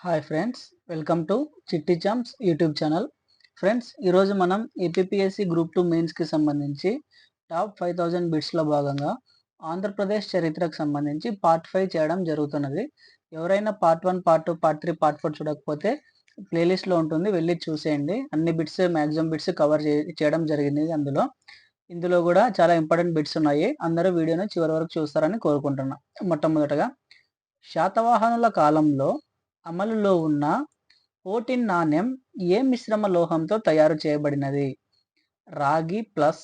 Hi friends, welcome to చిట్టి Champs YouTube channel. Friends, ఈరోజు మనం ఏపీఎస్సి గ్రూప్ 2 మెయిన్స్కి సంబంధించి టాప్ 5000 బిట్స్లో భాగంగా ఆంధ్రప్రదేశ్ చరిత్రకు సంబంధించి పార్ట్ 5 చేయడం జరుగుతున్నది. ఎవరైనా పార్ట్ 1, పార్ట్ 2, పార్ట్ 3, పార్ట్ 4 చూడకపోతే ప్లేలిస్ట్లో ఉంటుంది, వెళ్ళి చూసేయండి. అన్ని బిట్స్ మ్యాక్సిమం బిట్స్ కవర్ చేయడం జరిగింది. ఇందులో కూడా చాలా ఇంపార్టెంట్ బిట్స్ ఉన్నాయి. అందరూ వీడియోని చివరి వరకు చూస్తారని కోరుకుంటున్నా. మొట్టమొదటగా, శాతవాహనుల కాలంలో అమలులో ఉన్న పోటిన్ నాణెం ఏ మిశ్రమ లోహంతో తయారు చేయబడినది? రాగి ప్లస్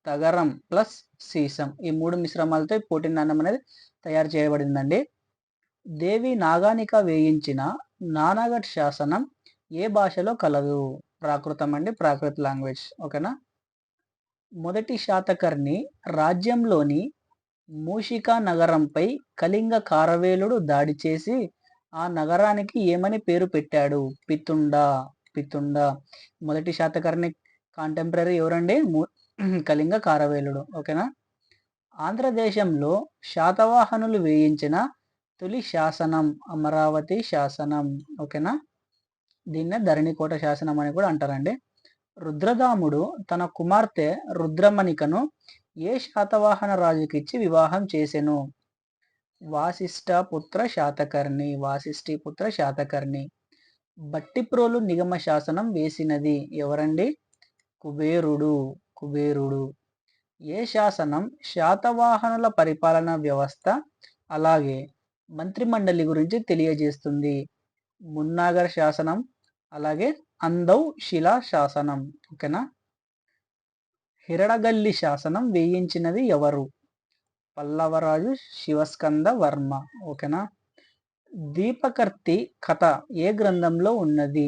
తగరం ప్లస్ సీసం, ఈ 3 మిశ్రమాలతో పోటిన్ నాణెం అనేది తయారు చేయబడిందండి. దేవి నాగానిక వేయించిన నానాగఢ్ శాసనం ఏ భాషలో కలదు? ప్రాకృతం అండి, ప్రాకృత లాంగ్వేజ్. ఓకేనా. మొదటి శాతకర్ణి రాజ్యంలోని మూషికా నగరంపై కళింగ కారవేలుడు దాడి చేసి ఆ నగరానికి ఏమని పేరు పెట్టాడు? పితుండ. మొదటి శాతకర్ణి కాంటెంపరీ ఎవరండి? కళింగ కారవేలుడు. ఓకేనా. ఆంధ్రదేశంలో శాతవాహనులు వేయించిన తొలి శాసనం అమరావతి శాసనం. ఓకేనా. దీన్నే ధరణికోట శాసనం అని కూడా అంటారండి. రుద్రదాముడు తన కుమార్తె రుద్రమణికను ఏ శాతవాహన రాజుకిచ్చి వివాహం చేసెను? వాసిష్ఠపుత్ర శాతకర్ణి. బట్టిప్రోలు నిగమ శాసనం వేసినది ఎవరండి? కుబేరుడు. ఏ శాసనం శాతవాహనుల పరిపాలన వ్యవస్థ అలాగే మంత్రిమండలి గురించి తెలియజేస్తుంది? మున్నాగర్ శాసనం, అలాగే అందౌ శిలా శాసనం. ఓకేనా. హిరడగల్లి శాసనం వేయించినది ఎవరు? పల్లవరాజు శివస్కంద వర్మ. ఓకేనా. దీపకర్తి కథ ఏ గ్రంథంలో ఉన్నది?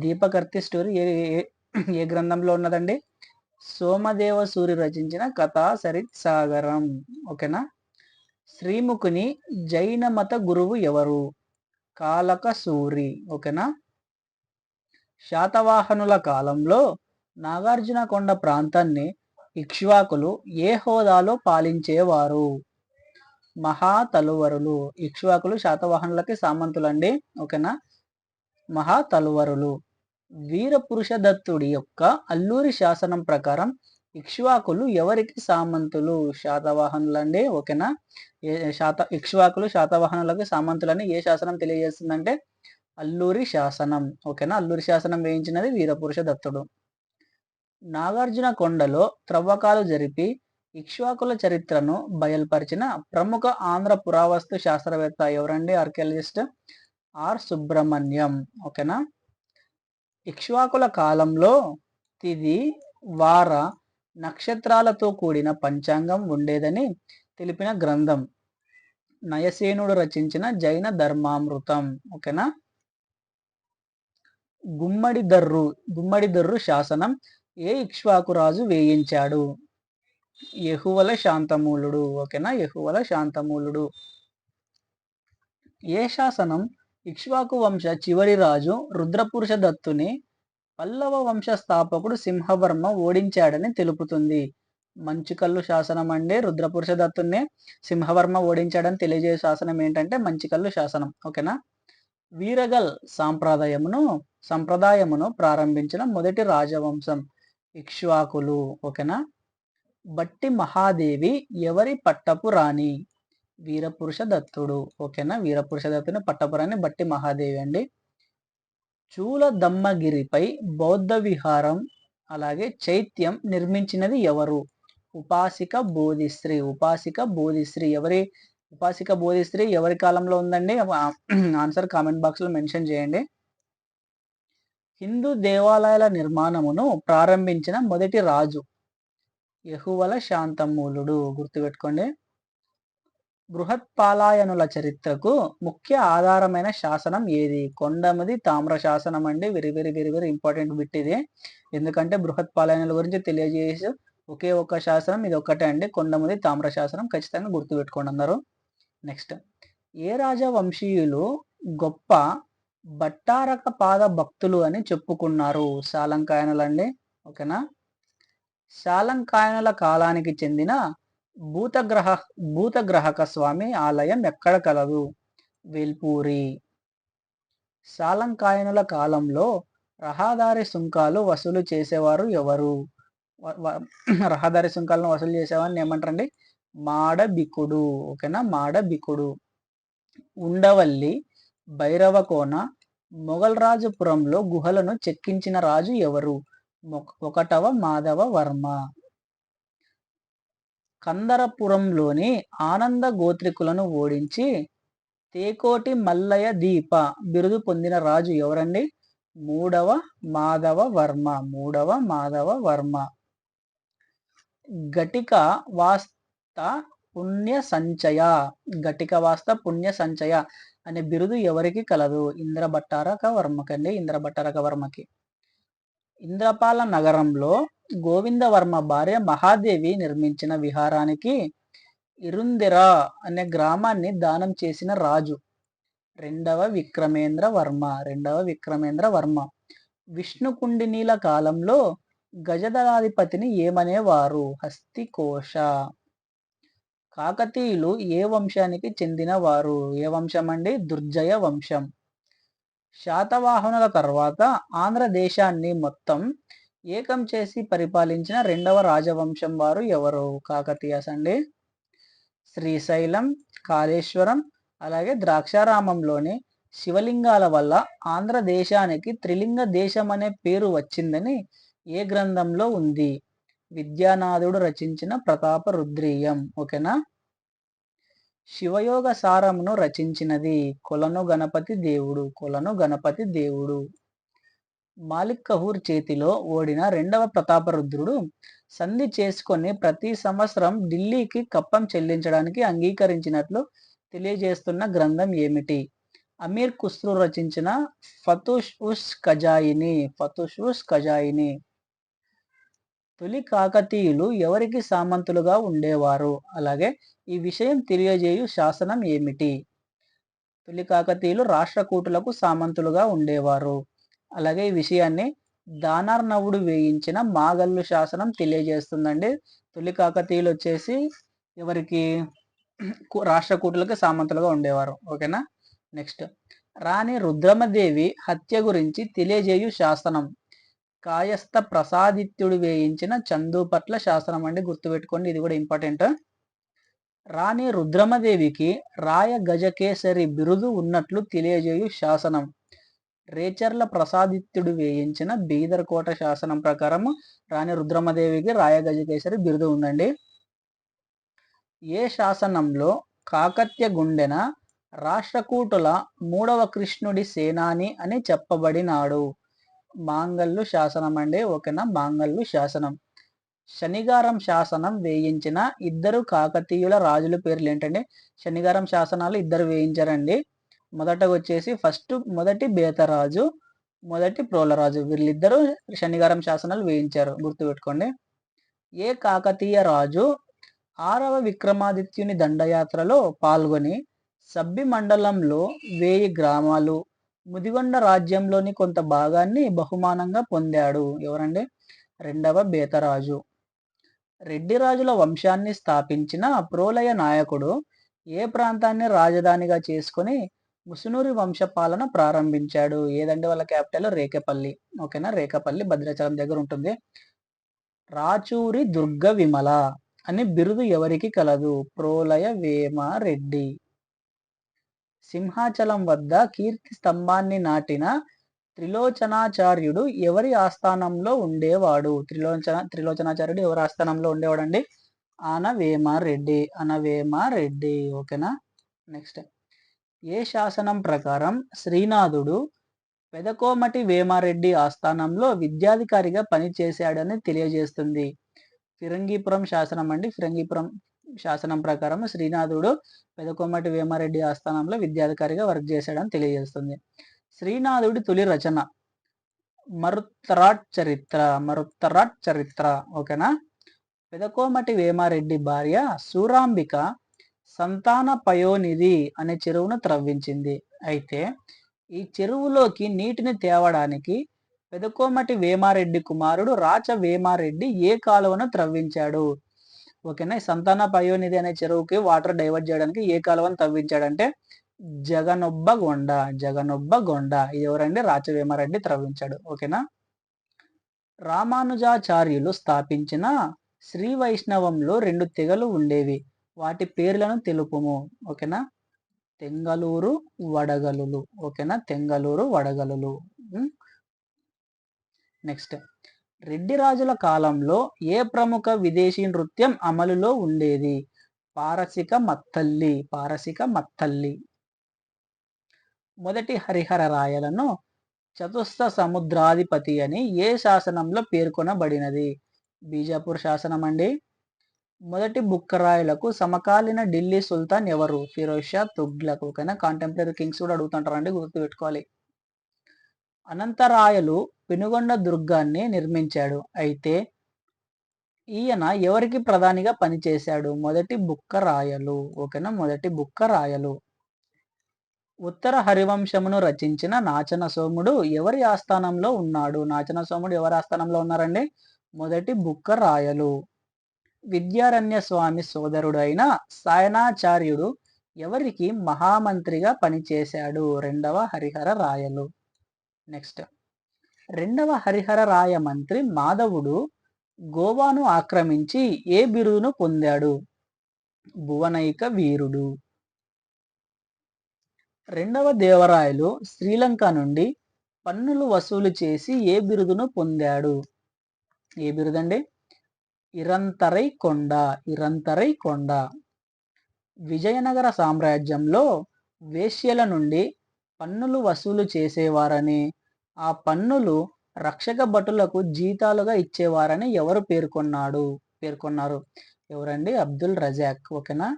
దీపకర్తి స్టోరీ ఏ గ్రంథంలో ఉన్నదండి? సోమదేవసూరి రచించిన కథా సరిత్సాగరం. ఓకేనా. శ్రీముఖుని జైన మత గురువు ఎవరు? కాలకసూరి. ఓకేనా. శాతవాహనుల కాలంలో నాగార్జునకొండ ప్రాంతాన్ని ఇక్ష్వాకులు ఏ హోదాలో పాలించేవారు? మహాతలువరులు. ఇక్ష్వాకులు శాతవాహనులకి సామంతులండి. ఓకేనా. మహాతలువరులు. వీరపురుషదత్తుడి యొక్క అల్లూరి శాసనం ప్రకారం ఇక్ష్వాకులు ఎవరికి సామంతులు? శాతవాహనులండి. ఓకేనా. ఇక్ష్వాకులు శాతవాహనులకి సామంతులని ఏ శాసనం తెలియజేస్తుందంటే అల్లూరి శాసనం. ఓకేనా. అల్లూరి శాసనం వేయించినది వీరపురుషదత్తుడు. నాగార్జునకొండలో త్రవ్వకాలు జరిపి ఇక్ష్వాకుల చరిత్రను బయలుపరిచిన ప్రముఖ ఆంధ్ర పురావస్తు శాస్త్రవేత్త ఎవరండి? Archaeologist R Subrahmanyam. ఓకేనా. ఇక్ష్వాకుల కాలంలో తిథి వార నక్షత్రాలతో కూడిన పంచాంగం ఉండేదని తెలిపిన గ్రంథం నయసేనుడు రచించిన జైన ధర్మామృతం. ఓకేనా. గుమ్మడిదర్రు శాసనం ఏ ఇక్ష్వాకు రాజు వేయించాడు? యెహువల శాంతమూలుడు. ఓకేనా. యెహువల శాంతమూలుడు. ఏ శాసనం ఇక్ష్వాకు వంశ చివరి రాజు రుద్రపురుషదత్తుని పల్లవ వంశ స్థాపకుడు సింహవర్మ ఓడించాడని తెలుపుతుంది? మంచికల్లు శాసనం అండి. రుద్రపురుషదత్తుని సింహవర్మ ఓడించాడని తెలియజేసే శాసనం ఏంటంటే మంచికల్లు శాసనం. ఓకేనా. వీరగల్ సంప్రదాయమును ప్రారంభించిన మొదటి రాజవంశం ఇక్ష్వాకులు. ఓకేనా. బట్టి మహాదేవి ఎవరి పట్టపు రాణి? వీరపురుషదత్తుడు. ఓకేనా. వీరపురుషదత్తుని పట్టపు రాణి బట్టి మహాదేవి అండి. చూలదమ్మగిరిపై బౌద్ధ విహారం అలాగే చైత్యం నిర్మించినది ఎవరు? ఉపాసిక బోధిశ్రీ. ఎవరి కాలంలో ఉందండి? ఆన్సర్ కామెంట్ బాక్స్ లో మెన్షన్ చేయండి. హిందూ దేవాలయాల నిర్మాణమును ప్రారంభించిన మొదటి రాజు యెహువల శాంతమూలుడు. గుర్తుపెట్టుకోండి. బృహత్పాలాయనుల చరిత్రకు ముఖ్య ఆధారమైన శాసనం ఏది? కొండముది తామ్ర శాసనం అండి. Very very very very important bit ఇది. ఎందుకంటే బృహత్పాలాయనుల గురించి తెలియజేసి ఒకే ఒక్క శాసనం ఇది ఒక్కటే అండి, కొండముది తామ్ర శాసనం. ఖచ్చితంగా గుర్తుపెట్టుకోండి అందరూ. నెక్స్ట్, ఏ రాజవంశీయులు గొప్ప భట్టారక పాద భక్తులు అని చెప్పుకున్నారు? శాలంకాయనులండి. ఓకేనా. శాలంకాయనుల కాలానికి చెందిన భూతగ్రహక స్వామి ఆలయం ఎక్కడ కలదు? వేల్పూరి. సాలంకాయనుల కాలంలో రహదారి సుంకాలు వసూలు చేసేవారు ఎవరు? రహదారి సుంకాలను వసూలు చేసేవారిని ఏమంటారండి? మాడబికుడు. ఓకేనా, మాడబికుడు. ఉండవల్లి, భైరవకోన, మొగల్రాజుపురంలో గుహలను చెక్కించిన రాజు ఎవరు? 1వ మాధవ వర్మ. కందరపురంలోని ఆనంద గోత్రికులను ఓడించి తేకోటి మల్లయ దీప బిరుదు పొందిన రాజు ఎవరండి? 3వ మాధవ వర్మ. 3వ మాధవ వర్మ. ఘటిక వాస్త పుణ్య సంచయ. ఘటిక వాస్త పుణ్య సంచయ అనే బిరుదు ఎవరికి కలదు? ఇంద్రభట్టారక వర్మకండి. ఇంద్రభట్టారక వర్మకి. ఇంద్రపాల నగరంలో గోవిందవర్మ భార్య మహాదేవి నిర్మించిన విహారానికి ఇరుందెర అనే గ్రామాన్ని దానం చేసిన రాజు? 2వ విక్రమేంద్ర వర్మ. 2వ విక్రమేంద్ర వర్మ. విష్ణుకుండినీల కాలంలో గజదళాధిపతిని ఏమనేవారు? హస్తికోశ. కాకతీయులు ఏ వంశానికి చెందిన వారు? ఏ వంశం అండి? దుర్జయ వంశం. శాతవాహనుల తర్వాత ఆంధ్రదేశాన్ని మొత్తం ఏకం చేసి పరిపాలించిన 2వ రాజవంశం వారు ఎవరు? కాకతీయస్ అండి. శ్రీశైలం, కాళేశ్వరం, అలాగే ద్రాక్షారామంలోని శివలింగాల వల్ల ఆంధ్రదేశానికి త్రిలింగ దేశం అనే పేరు వచ్చిందని ఏ గ్రంథంలో ఉంది? విద్యానాథుడు రచించిన ప్రతాపరుద్రీయం. ఓకేనా. శివయోగ సారమును రచించినది కొలను గణపతి దేవుడు. కొలను గణపతి దేవుడు. మాలిక్ కహూర్ చేతిలో ఓడిన 2వ ప్రతాపరుద్రుడు సంధి చేసుకొని ప్రతి సంవత్సరం ఢిల్లీకి కప్పం చెల్లించడానికి అంగీకరించినట్లు తెలియజేస్తున్న గ్రంథం ఏమిటి? అమీర్ ఖుస్రూ రచించిన ఫతుహ్ ఉస్ ఖజాయిని. ఫతుహ్ ఉస్ ఖజాయిని. తొలి కాకతీయులు ఎవరికి సామంతులుగా ఉండేవారు? అలాగే ఈ విషయం తెలియజేయు శాసనం ఏమిటి? తొలి కాకతీయులు రాష్ట్రకూటులకు సామంతులుగా ఉండేవారు. అలాగే ఈ విషయాన్ని దానార్నవుడు వేయించిన మాగల్లు శాసనం తెలియజేస్తుందండి. తొలి కాకతీయులు వచ్చేసి ఎవరికి? రాష్ట్రకూటులకు సామంతులుగా ఉండేవారు. ఓకేనా. నెక్స్ట్, రాణి రుద్రమదేవి హత్య గురించి తెలియజేయు శాసనం? కాయస్థ ప్రసాదిత్యుడు వేయించిన చందుపట్ల శాసనం అండి. గుర్తుపెట్టుకోండి, ఇది కూడా ఇంపార్టెంట్. రాణి రుద్రమదేవికి రాయ గజకేసరి బిరుదు ఉన్నట్లు తెలియజేయు శాసనం? రేచర్ల ప్రసాదిత్యుడు వేయించిన బీదర్ కోట శాసనం ప్రకారం రాణి రుద్రమదేవికి రాయ గజకేసరి బిరుదు ఉందండి. ఏ శాసనంలో కాకత్య గుండెన రాష్ట్రకూటుల 3వ కృష్ణుడి సేనాని అని చెప్పబడినాడు? మాంగల్లు శాసనం అండి. ఓకేనా, మాంగల్లు శాసనం. శనిగారం శాసనం వేయించిన 2 కాకతీయుల రాజుల పేర్లు ఏంటండి? శనిగారం శాసనాలు 2 వేయించారండి. మొదటగా వచ్చేసి మొదటి బేతరాజు, మొదటి ప్రోలరాజు. వీళ్ళిద్దరూ శనిగారం శాసనాలు వేయించారు, గుర్తుపెట్టుకోండి. ఏ కాకతీయ రాజు 6వ విక్రమాదిత్యుని దండయాత్రలో పాల్గొని సబ్బి మండలంలో 1000 గ్రామాలు, ముదిగొండ రాజ్యంలోని కొంత భాగాన్ని బహుమానంగా పొందాడు? ఎవరండి? 2వ బేతరాజు. రెడ్డి రాజుల వంశాన్ని స్థాపించిన ప్రోలయ నాయకుడు ఏ ప్రాంతాన్ని రాజధానిగా చేసుకుని ముసునూరి వంశ పాలన ప్రారంభించాడు? ఏదండి వాళ్ళ క్యాపిటల్? రేకపల్లి. ఓకేనా, రేకపల్లి భద్రాచలం దగ్గర ఉంటుంది. రాచూరి దుర్గ విమల అని బిరుదు ఎవరికి కలదు? ప్రోలయ వేమారెడ్డి. సింహాచలం వద్ద కీర్తి స్తంభాన్ని నాటిన త్రిలోచనాచార్యుడు ఎవరి ఆస్థానంలో ఉండేవాడు? త్రిలోచనాచార్యుడు ఎవరి ఆస్థానంలో ఉండేవాడండి? అనవేమారెడ్డి. అనవేమారెడ్డి. ఓకేనా. నెక్స్ట్, ఏ శాసనం ప్రకారం శ్రీనాథుడు పెదకోమటి వేమారెడ్డి ఆస్థానంలో విద్యాధికారిగా పనిచేశాడని తెలియజేస్తుంది? ఫిరంగిపురం శాసనం అండి. ఫిరంగిపురం శాసనం ప్రకారం శ్రీనాథుడు పెదకోమటి వేమారెడ్డి ఆస్థానంలో విద్యాధికారిగా వర్క్ చేశాడని తెలియజేస్తుంది. శ్రీనాథుడి తొలి రచన మరుత్తరాట్ చరిత్ర. మరుత్తరాట్ చరిత్ర. ఓకేనా. పెదకోమటి వేమారెడ్డి భార్య సూరాంబిక సంతాన పయోనిధి అనే చెరువును త్రవ్వించింది. అయితే ఈ చెరువులోకి నీటిని తేవడానికి పెదకోమటి వేమారెడ్డి కుమారుడు రాచ వేమారెడ్డి ఏ కాలువను త్రవ్వించాడు? ఓకేనా. సంతాన పయోనిధి అనే చెరువుకి వాటర్ డైవర్ట్ చేయడానికి ఏ కాలువను తవ్వించాడంటే జగనొబ్బగొండ. జగనొబ్బగొండ ఇది ఎవరండి? రాచవేమరెడ్డి త్రవ్వించాడు. ఓకేనా. రామానుజాచార్యులు స్థాపించిన శ్రీ వైష్ణవంలో 2 తెగలు ఉండేవి. వాటి పేర్లను తెలుపుము. ఓకేనా. తెంగలూరు, వడగలులు. ఓకేనా. తెంగలూరు, వడగలులు. నెక్స్ట్, రెడ్డి రాజుల కాలంలో ఏ ప్రముఖ విదేశీ నృత్యం అమలులో ఉండేది? పారసిక మత్తల్లి. పారసిక మత్తల్లి. మొదటి హరిహర రాయలను చతుస్త సముద్రాధిపతి అని ఏ శాసనంలో పేర్కొనబడినది? బీజాపూర్ శాసనం అండి. మొదటి బుక్కరాయలకు సమకాలీన ఢిల్లీ సుల్తాన్ ఎవరు? ఫిరోజ్ షా తుగ్లక్. ఓకేనా. కాంటెంపరీ కింగ్స్ కూడా అడుగుతుంటారండి, గుర్తుపెట్టుకోవాలి. అనంతరాయలు పెనుగొండ దుర్గాన్ని నిర్మించాడు. అయితే ఈయన ఎవరికి ప్రధానిగా పనిచేశాడు? మొదటి బుక్కరాయలు. ఓకేనా. మొదటి బుక్కరాయలు. ఉత్తర హరివంశమును రచించిన నాచన సోముడు ఎవరి ఆస్థానంలో ఉన్నాడు? నాచన సోముడు ఎవరి ఆస్థానంలో ఉన్నారండి? మొదటి బుక్కరాయలు. విద్యారణ్య స్వామి సోదరుడు అయిన సాయనాచార్యుడు ఎవరికి మహామంత్రిగా పనిచేశాడు? రెండవ హరిహర రాయలు. నెక్స్ట్, రెండవ హరిహర రాయ మంత్రి మాధవుడు గోవాను ఆక్రమించి ఏ బిరుదును పొందాడు? భువనైక వీరుడు. రెండవ దేవరాయలు శ్రీలంక నుండి పన్నులు వసూలు చేసి ఏ బిరుదును పొందాడు? ఏ బిరుదండి? ఇరంతరై కొండ. ఇరంతరై కొండ. విజయనగర సామ్రాజ్యంలో వేశ్యల నుండి పన్నులు వసూలు చేసేవారని, ఆ పన్నులు రక్షక భటులకు జీతాలుగా ఇచ్చేవారని ఎవరు పేర్కొన్నారు? ఎవరండి? అబ్దుల్ రజాక్. ఓకేనా.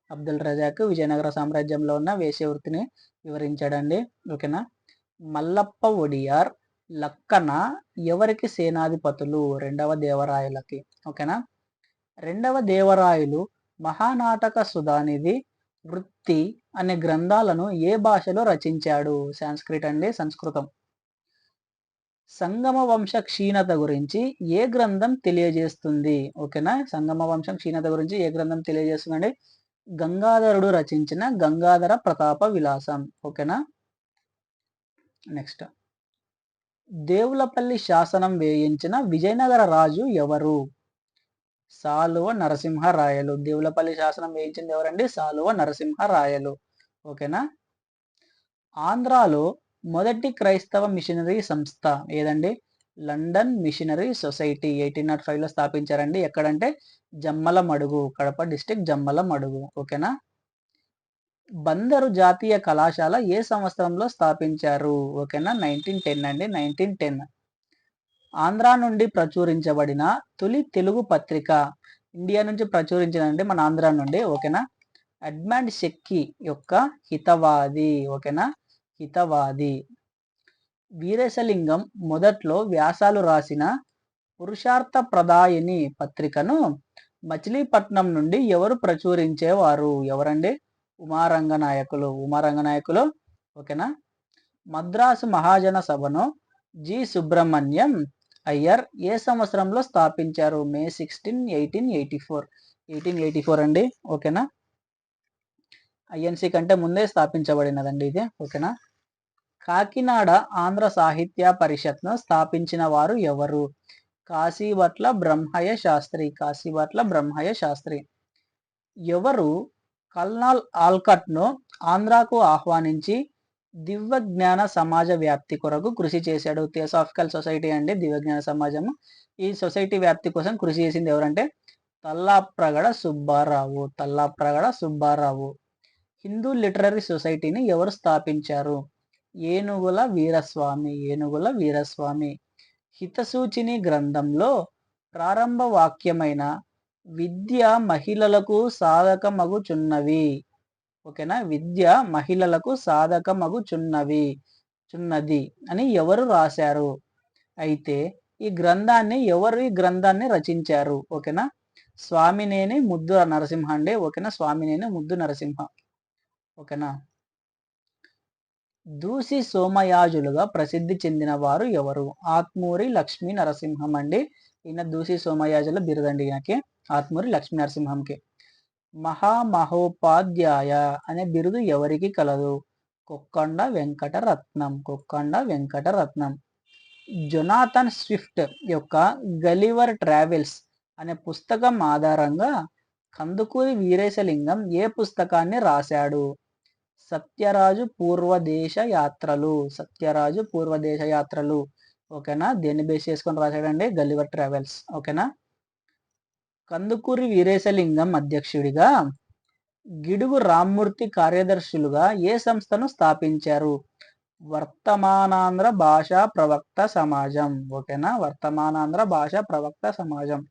అబ్దుల్ రజాక్ విజయనగర సామ్రాజ్యంలో ఉన్న వేశ్య వృత్తిని వివరించాడండి. ఓకేనా. మల్లప్ప ఒడియార్, లక్కన ఎవరికి సేనాధిపతులు? రెండవ దేవరాయలకి. ఓకేనా. రెండవ దేవరాయలు మహానాటక సుధానిధి, వృత్తి అనే గ్రంథాలను ఏ భాషలో రచించాడు? సాంస్క్రిట్ అండి, సంస్కృతం. సంగమ వంశ క్షీణత గురించి ఏ గ్రంథం తెలియజేస్తుంది? ఓకేనా. సంగమ వంశం క్షీణత గురించి ఏ గ్రంథం తెలియజేస్తుందండి? గంగాధరుడు రచించిన గంగాధర ప్రతాప విలాసం. ఓకేనా. నెక్స్ట్, దేవులపల్లి శాసనం వేయించిన విజయనగర రాజు ఎవరు? సాలువ నరసింహరాయలు. దేవులపల్లి శాసనం వేయించింది ఎవరండి? సాలువ నరసింహరాయలు. ఓకేనా. ఆంధ్రాలో మొదటి క్రైస్తవ మిషనరీ సంస్థ ఏదండి? లండన్ మిషనరీ సొసైటీ 1805లో స్థాపించారండి. ఎక్కడంటే జమ్మలమడుగు, కడప డిస్టిక్ జమ్మలమడుగు. ఓకేనా. బందరు జాతీయ కళాశాల ఏ సంవత్సరంలో స్థాపించారు? ఓకేనా. 1910 అండి, 1910. ఆంధ్రా నుండి ప్రచురించబడిన తొలి తెలుగు పత్రిక, ఇండియా నుంచి ప్రచురించిందండి మన ఆంధ్రా నుండి. ఓకేనా. ఎడ్మండ్ షెక్కీ యొక్క హితవాది. ఓకేనా. హితవాది. వీరేశలింగం మొదట్లో వ్యాసాలు రాసిన పురుషార్థ ప్రదాయిని పత్రికను మచిలీపట్నం నుండి ఎవరు ప్రచురించేవారు? ఎవరండి? ఉమారంగనాయకులు. ఉమారంగనాయకులు. ఓకేనా. మద్రాసు మహాజన సభను జి సుబ్రహ్మణ్యం అయ్యర్ ఏ సంవత్సరంలో స్థాపించారు? మే 16, 1884. 1884 అండి. ఓకేనా. ఐఎన్సి కంటే ముందే స్థాపించబడినదండి ఇది. ఓకేనా. కాకినాడ ఆంధ్ర సాహిత్య పరిషత్ను స్థాపించిన వారు ఎవరు? కాశీభట్ల బ్రహ్మయ్య శాస్త్రి. కాశీభట్ల బ్రహ్మయ్య శాస్త్రి. ఎవరు కల్నాల్ ఆల్కట్ను ఆంధ్రాకు ఆహ్వానించి దివ్యజ్ఞాన సమాజ వ్యాప్తి కొరకు కృషి చేశాడు? థియోసాఫికల్ సొసైటీ అండి, దివ్యజ్ఞాన సమాజము. ఈ సొసైటీ వ్యాప్తి కోసం కృషి చేసింది ఎవరంటే తల్లాప్రగడ సుబ్బారావు. తల్లాప్రగడ సుబ్బారావు. హిందూ లిటరరీ సొసైటీని ఎవరు స్థాపించారు? ఏనుగుల వీరస్వామి. ఏనుగుల వీరస్వామి. హితసూచిని గ్రంథంలో ప్రారంభ వాక్యమైన విద్య మహిళలకు సాధకమగుచున్నవి. ఓకేనా. విద్య మహిళలకు సాధకమగుచున్నది అని ఎవరు రాశారు? అయితే ఈ గ్రంథాన్ని రచించారు? ఓకేనా. స్వామినేని ముద్దు నరసింహ అండి. ఓకేనా. స్వామినేని ముద్దు నరసింహ. ఓకేనా. దూసి సోమయాజులుగా ప్రసిద్ధి చెందిన వారు ఎవరు? ఆత్మూరి లక్ష్మీ నరసింహం అండి. ఈయన దూసి సోమయాజుల బిరుదండి ఈయనకి, ఆత్మూరి లక్ష్మీ నరసింహంకి. మహామహోపాధ్యాయ అనే బిరుదు ఎవరికి కలదు? కొక్కొండ వెంకటరత్నం. జొనాథన్ స్విఫ్ట్ యొక్క గలివర్ ట్రావెల్స్ అనే పుస్తకం ఆధారంగా కందుకూరి వీరేశలింగం ఏ పుస్తకాన్ని రాశాడు? సత్యరాజు పూర్వదేశ యాత్రలు. ఓకేనా, దేన్ని బేస్ చేసుకొని రాశాడండి? Gulliver travels. ఓకేనా. కందుకూరి వీరేశలింగం అధ్యక్షుడిగా, గిడుగు రామ్మూర్తి కార్యదర్శులుగా ఏ సంస్థను స్థాపించారు? వర్తమానాంధ్ర భాషా ప్రవక్త సమాజం. ఓకేనా, వర్తమానాంధ్ర భాషా ప్రవక్త సమాజం.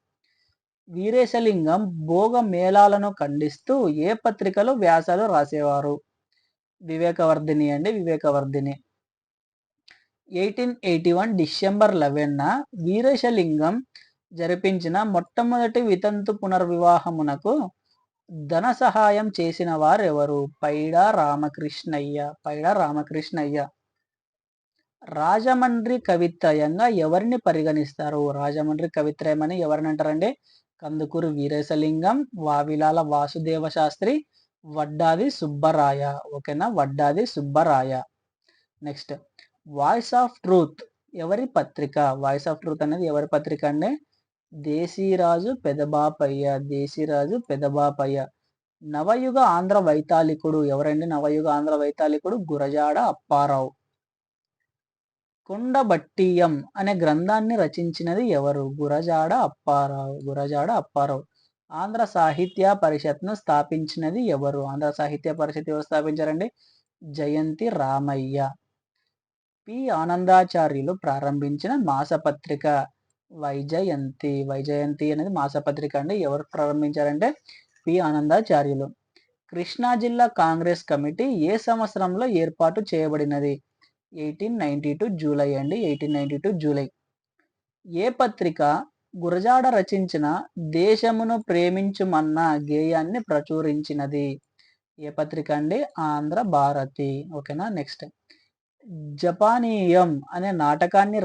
వీరేశలింగం భోగ మేళాలను ఖండిస్తూ ఏ పత్రికలో వ్యాసాలు రాసేవారు? వివేకవర్ధిని అండి, వివేకవర్ధిని. 1881 డిసెంబర్ 11న వీరేశలింగం జరిపించిన మొట్టమొదటి వితంతు పునర్వివాహమునకు ధన సహాయం చేసిన వారెవరు? పైడా రామకృష్ణయ్య. రాజమండ్రి కవిత్రయంగా ఎవరిని పరిగణిస్తారు? రాజమండ్రి కవిత్రయమని ఎవరిని అంటారండి? కందుకూరి వీరేశలింగం, వావిలాల వాసుదేవ శాస్త్రి, వడ్డాది సుబ్బరాయ. ఓకేనా, Vaddadi Subbaraya. Next, voice of truth ఎవరి పత్రిక? వాయిస్ ఆఫ్ ట్రూత్ అనేది ఎవరి పత్రిక అండి? దేశీరాజు పెదబాపయ్య. నవయుగ ఆంధ్ర వైతాళికుడు ఎవరండి? నవయుగ ఆంధ్ర వైతాళికుడు గురజాడ అప్పారావు. కుండబట్టియం అనే గ్రంథాన్ని రచించినది ఎవరు? గురజాడ అప్పారావు. ఆంధ్ర సాహిత్య పరిషత్ను స్థాపించినది ఎవరు? ఆంధ్ర సాహిత్య పరిషత్ ఎవరు స్థాపించారండి? జయంతి రామయ్య. పి ఆనందాచార్యులు ప్రారంభించిన మాసపత్రిక వైజయంతి అనేది మాసపత్రిక అండి. ఎవరు ప్రారంభించారంటే పి ఆనందాచార్యులు. కృష్ణా జిల్లా కాంగ్రెస్ కమిటీ ఏ సంవత్సరంలో ఏర్పాటు చేయబడినది? 1892 జూలై అండి, 1892 జూలై. ఏ పత్రిక గురజాడ రచించిన దేశమును ప్రేమించుమన్న గేయాన్ని ప్రచురించినది? ఏ పత్రిక అండి? ఆంధ్ర భారతి. ఓకేనా. నెక్స్ట్, జపానీయం అనే నాటకాన్ని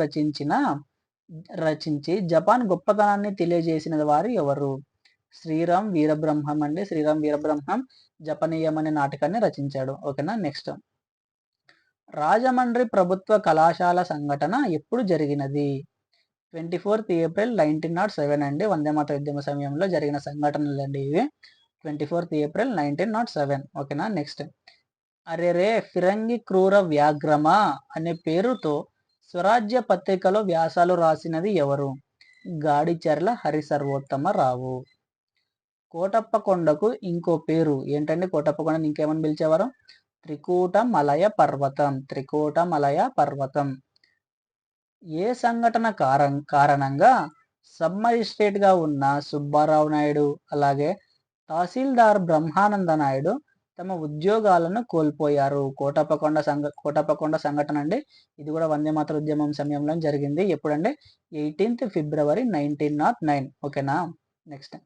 రచించి జపాన్ గొప్పతనాన్ని తెలియజేసిన వారు ఎవరు? శ్రీరామ్ వీరబ్రహ్మం అండి. శ్రీరామ్ వీరబ్రహ్మం జపనీయం అనే నాటకాన్ని రచించాడు. ఓకేనా. నెక్స్ట్, రాజమండ్రి ప్రభుత్వ కళాశాల సంఘటన ఎప్పుడు జరిగినది? 24th ఏప్రిల్ 1907 అండి. వందేమాతర ఉద్యమ సమయంలో జరిగిన సంఘటనలు అండి ఇవి. 24th April 1907. ఓకేనా. నెక్స్ట్, అరెరే ఫిరంగి క్రూర వ్యాఘ్రమా అనే పేరుతో స్వరాజ్య పత్రికలో వ్యాసాలు రాసినది ఎవరు? గాడిచెర్ల హరిసర్వోత్తమరావు. కోటప్పకొండకు ఇంకో పేరు ఏంటండి? కోటప్పకొండను ఇంకేమని పిలిచేవారు? త్రికూటమలయ పర్వతం. ఏ సంఘటన కారణంగా సబ్ మజిస్ట్రేట్ గా ఉన్న సుబ్బారావు నాయుడు అలాగే తహసీల్దార్ బ్రహ్మానంద నాయుడు తమ ఉద్యోగాలను కోల్పోయారు? కోటప్పకొండ సంఘటన అండి. ఇది కూడా వందేమాతర ఉద్యమం సమయంలో జరిగింది. ఎప్పుడంటే 18th ఫిబ్రవరి 1909. ఓకేనా. నెక్స్ట్,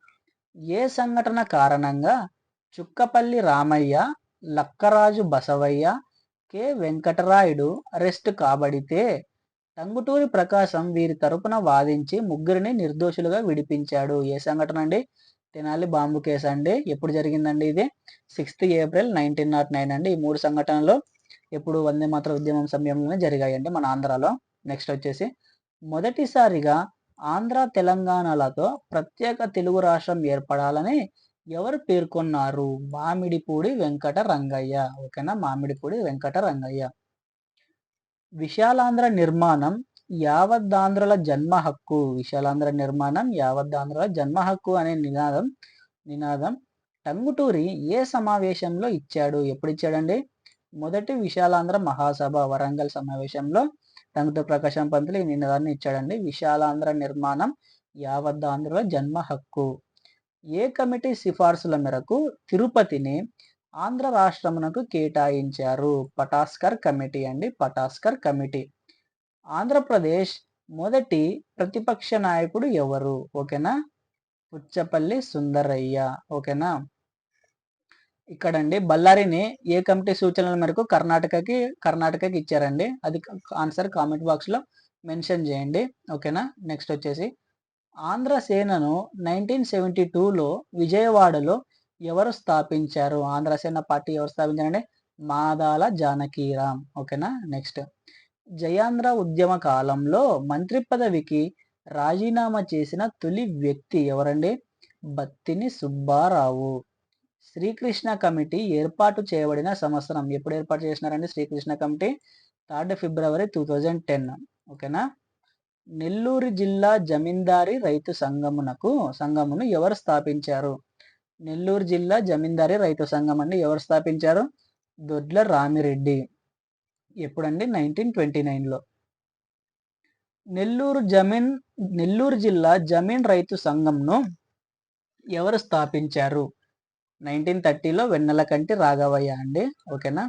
ఏ సంఘటన కారణంగా చుక్కపల్లి రామయ్య, లక్కరాజు బసవయ్య, కె వెంకటరాయుడు అరెస్టు కాబడితే టంగుటూరి ప్రకాశం వీరి తరపున వాదించి ముగ్గురిని నిర్దోషులుగా విడిపించాడు? ఏ సంఘటన అండి? తెనాలి బాంబు కేసు అండి. ఎప్పుడు జరిగిందండి ఇది? 6th ఏప్రిల్ 1909 అండి. ఈ మూడు సంఘటనలు ఎప్పుడు? వందేమాతర ఉద్యమం సమయంలోనే జరిగాయండి మన ఆంధ్రాలో. నెక్స్ట్ వచ్చేసి, మొదటిసారిగా ఆంధ్ర తెలంగాణలతో ప్రత్యేక తెలుగు రాష్ట్రం ఏర్పడాలని ఎవరు పేర్కొన్నారు? మామిడిపూడి వెంకట రంగయ్య. ఓకేనా, మామిడిపూడి వెంకట రంగయ్య. విశాలాంధ్ర నిర్మాణం యావదాంధ్రుల జన్మ హక్కు. విశాలాంధ్ర నిర్మాణం యావదాంధ్రుల జన్మ హక్కు అనే నినాదం టంగుటూరి ఏ సమావేశంలో ఇచ్చాడు? ఎప్పుడు ఇచ్చాడండి? మొదటి విశాలాంధ్ర మహాసభ వరంగల్ సమావేశంలో టంగుటూరి ప్రకాశం పంతులు ఈ నినాదాన్ని ఇచ్చాడండి. విశాలాంధ్ర నిర్మాణం యావదాంధ్రుల జన్మ హక్కు. ఏ కమిటీ సిఫార్సుల మేరకు తిరుపతిని ఆంధ్ర రాష్ట్రమునకు కేటాయించారు? పటాస్కర్ కమిటీ అండి, పటాస్కర్ కమిటీ. ఆంధ్రప్రదేశ్ మొదటి ప్రతిపక్ష నాయకుడు ఎవరు? ఓకేనా, పుచ్చపల్లి సుందరయ్య. ఓకేనా. ఇక్కడండి బళ్ళారిని ఏ కమిటీ సూచనల మేరకు కర్ణాటకకి ఇచ్చారండి? అది ఆన్సర్ కామెంట్ బాక్స్ లో మెన్షన్ చేయండి. ఓకేనా. నెక్స్ట్ వచ్చేసి, ఆంధ్ర సేనను 1972లో విజయవాడలో ఎవరు స్థాపించారు? ఆంధ్రసేన పార్టీ ఎవరు స్థాపించారంటే మాదాల జానకీరాం. ఓకేనా. నెక్స్ట్, జయాంధ్ర ఉద్యమ కాలంలో మంత్రి పదవికి రాజీనామా చేసిన తొలి వ్యక్తి ఎవరండి? బత్తిని సుబ్బారావు. శ్రీకృష్ణ కమిటీ ఏర్పాటు చేయబడిన సంవత్సరం ఎప్పుడు ఏర్పాటు చేసినారండి? శ్రీకృష్ణ కమిటీ 3 ఫిబ్రవరి 2010. ఓకేనా. నెల్లూరు జిల్లా జమీందారీ రైతు సంఘమును ఎవరు స్థాపించారు? నెల్లూరు జిల్లా జమీందారీ రైతు సంఘం అండి ఎవరు స్థాపించారు? దొడ్ల రామిరెడ్డి. ఎప్పుడండి? 1929లో. నెల్లూరు జిల్లా జమీన్ రైతు సంఘంను ఎవరు స్థాపించారు? 1930లో వెన్నెలకంటి రాఘవయ్య అండి. ఓకేనా.